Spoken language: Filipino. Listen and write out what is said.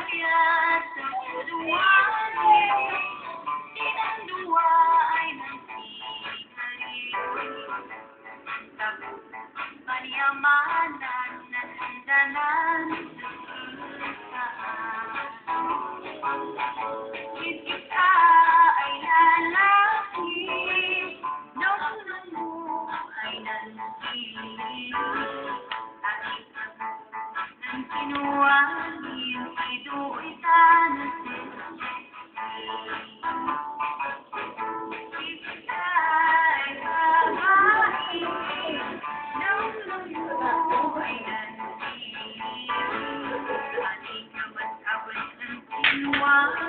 ayat sa kaduwali, silang dua ay nagsihalili. Tapos panyamanan na sundanan sa sitaan. Kita ay lalaki, nung mo ay nanatili. At ikaw ng kinuwangin, ido'y sana sila. Kita ay lalaki, nung mo ay nanatili. At ikaw at ako'y ng kinuwangin.